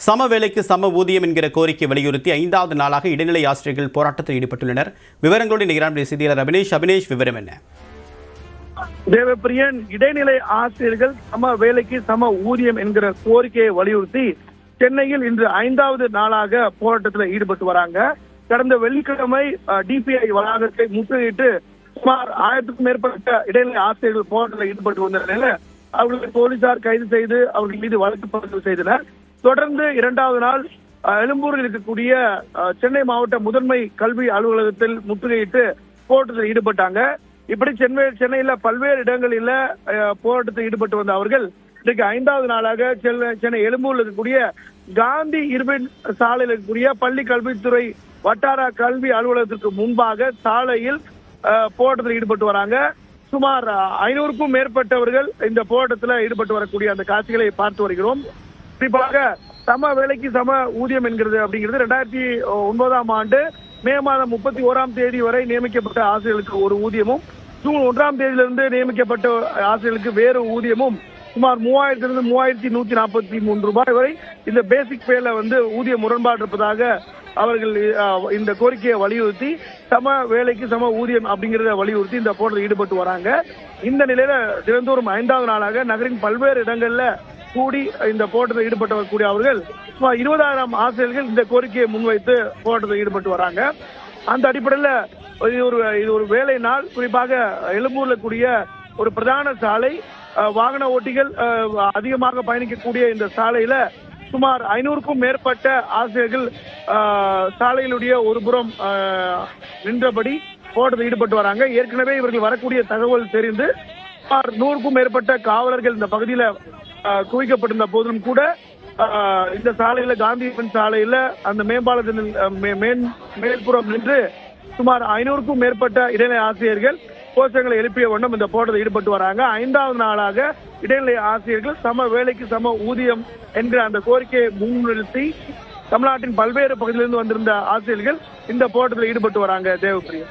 சம வேலைக்கு சம ஊதியம் என்கிற கோரிக்கை வலியுறுத்தி 5வது நாளாக இடைநிலை ஆசிரியர்கள் போராட்டத்தில் ஈடுபட்டுள்ளனர். விவரங்களோடு நிகழ்ச்சி செய்தியாளர் அபினேஷ், விவரம் என்ன? தேவப்பிரியன், இடைநிலை ஆசிரியர்கள் சம வேலைக்கு சம ஊதியம் என்கிற கோரிக்கையை வலியுறுத்தி சென்னையில் இன்று 5வது நாளாக போராட்டத்தில் ஈடுபட்டு வராங்க. கடந்த வெள்ளிக்கிழமை டிபிஐ வளாகத்தை முற்றுகையிட்டு சுமார் 1000க்கும் மேற்பட்ட இடைநிலை ஆசிரியர்கள் போராட்டத்தில் ஈடுபட்டு வந்த நிலையில அவர்களை போலீசார் கைது செய்து அவர்கள் மீது வழக்கு பதிவு செய்தனர். தொடர்ந்து 2வது நாள் எழும்பூரில் இருக்கக்கூடிய சென்னை மாவட்ட முதன்மை கல்வி அலுவலகத்தில் முற்றுகையிட்டு போராட்டத்தில் ஈடுபட்டாங்க. இப்படி சென்னையில பல்வேறு இடங்களில் போராட்டத்தில் ஈடுபட்டு வந்த அவர்கள் இன்றைக்கு 5வது நாளாக சென்னை எழும்பூரில் இருக்கக்கூடிய காந்தி இருபின் சாலையில் இருக்கக்கூடிய பள்ளி கல்வித்துறை வட்டார கல்வி அலுவலகத்திற்கு முன்பாக சாலையில் போராட்டத்தில் ஈடுபட்டு வராங்க. சுமார் 500க்கும் மேற்பட்டவர்கள் இந்த போராட்டத்தில் ஈடுபட்டு வரக்கூடிய அந்த காட்சிகளை பார்த்து வருகிறோம். குறிப்பாக சம வேலைக்கு சம ஊதியம் என்கிறது அப்படிங்கிறது 2009ஆம் ஆண்டு மே மாதம் 31ஆம் தேதி வரை நியமிக்கப்பட்ட ஆசிரியர்களுக்கு ஒரு ஊதியமும், ஜூன் 1ஆம் தேதியிலிருந்து நியமிக்கப்பட்ட ஆசிரியர்களுக்கு வேறு ஊதியமும் சுமார் 3000 3143 ரூபாய் வரை இந்த பேசிக் பேல ஊதிய முரண்பாடு இருப்பதாக அவர்கள் இந்த கோரிக்கையை வலியுறுத்தி சம வேலைக்கு சம ஊதியம் அப்படிங்கிறத வலியுறுத்தி இந்த போராட்டத்தில் ஈடுபட்டு வராங்க. இந்த நிலையில தினந்தோறும் 5வது நாளாக நகரின் பல்வேறு இடங்கள்ல கூடி இந்த போராட்டத்தில் ஈடுபட்டு வரக்கூடிய அவர்கள் சுமார் 20,000 ஆசிரியர்கள் இந்த கோரிக்கையை முன்வைத்து போராட்டத்தில் ஈடுபட்டு வராங்க. அந்த அடிப்படையில் இது ஒரு வேலை நாள். குறிப்பாக எழும்பூர்ல கூடிய ஒரு பிரதான சாலை, வாகன ஓட்டிகள் அதிகமாக பயணிக்கக்கூடிய இந்த சாலையில சுமார் 500க்கும் மேற்பட்ட ஆசிரியர்கள் சாலையிலுடைய ஒரு புறம் நின்றபடி போராட்டத்தில் ஈடுபட்டு வராங்க. ஏற்கனவே இவர்கள் வரக்கூடிய தகவல் தெரிந்து சுமார் 100க்கும் மேற்பட்ட காவலர்கள் இந்த பகுதியில குவிக்கப்பட்டிருந்த போதிலும் கூட இந்த சாலையில காந்தி சாலையில அந்த மேம்பாலத்தின் மேற்புறம் நின்று சுமார் 500க்கும் மேற்பட்ட இடைநிலை ஆசிரியர்கள் கோஷங்களை எழுப்பிய வண்ணம் இந்த போராட்டத்தில் ஈடுபட்டு வராங்க. 5வது நாளாக இடைநிலை ஆசிரியர்கள் சம வேலைக்கு சம ஊதியம் என்கிற அந்த கோரிக்கையை முன்னிறுத்தி தமிழ்நாட்டின் பல்வேறு பகுதியிலிருந்து வந்திருந்த ஆசிரியர்கள் இந்த போராட்டத்தில் ஈடுபட்டு வராங்க. தேவப்பிரியா.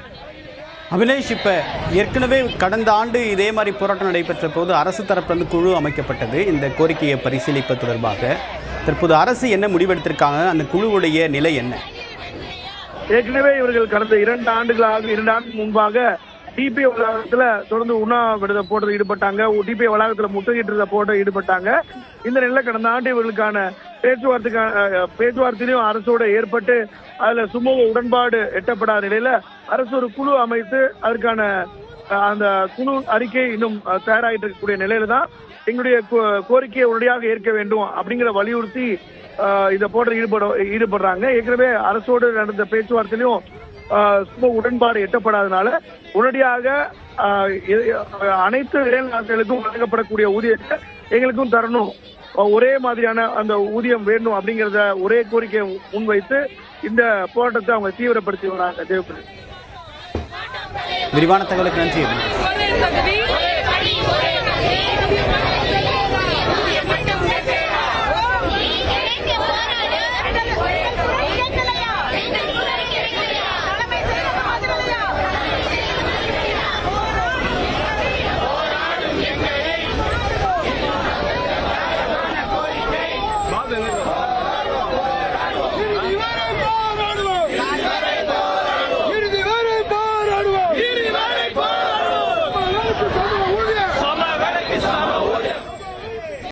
அபினேஷ், இப்ப ஏற்கனவே கடந்த ஆண்டு இதே மாதிரி போராட்டம் நடைபெற்ற போது அரசு தரப்பிலிருந்து குழு அமைக்கப்பட்டது இந்த கோரிக்கையை பரிசீலிப்பது தொடர்பாக. தற்போது அரசு என்ன முடிவெடுத்திருக்காங்க? அந்த குழுவுடைய நிலை என்ன? ஏற்கனவே இவர்கள் கடந்த 2 ஆண்டுகளுக்கு முன்பாக டிபிஐ வளாகத்துல தொடர்ந்து உண்ணாவிரத போராட்டத்தில் ஈடுபட்டாங்க. டிபிஐ வளாகத்துல முற்றுகையிட்ட போராட்டம் ஈடுபட்டாங்க. இந்த நிலையில கடந்த ஆண்டு இவர்களுக்கான பேச்சுவார்த்தையிலும் அரசோட ஏற்பட்டு அதுல சுமூக உடன்பாடு எட்டப்படாத நிலையில அரசு ஒரு குழு அமைத்து அதற்கான அந்த குழு அறிக்கை இன்னும் தயாராகிட்டு இருக்கக்கூடிய நிலையில தான் எங்களுடைய கோரிக்கையை உடனடியாக ஏற்க வேண்டும் அப்படிங்கிற வலியுறுத்தி இந்த போராட்டத்தில் ஈடுபடுறாங்க. ஏற்கனவே அரசோடு நடந்த பேச்சுவார்த்தையிலும் சுமூக உடன்பாடு எட்டப்படாதனால உடனடியாக அனைத்து இடைநிலையாளர்களுக்கும் வழங்கப்படக்கூடிய ஊதியத்தை எங்களுக்கும் தரணும், ஒரே மாதிரியான அந்த ஊதியம் வேண்டும் அப்படிங்கிறத ஒரே கோரிக்கையை முன்வைத்து இந்த போராட்டத்தை அவங்க தீவிரப்படுத்தி வராங்க. தேவப்பிரியா. விரிவான தகவலுக்கு நன்றி.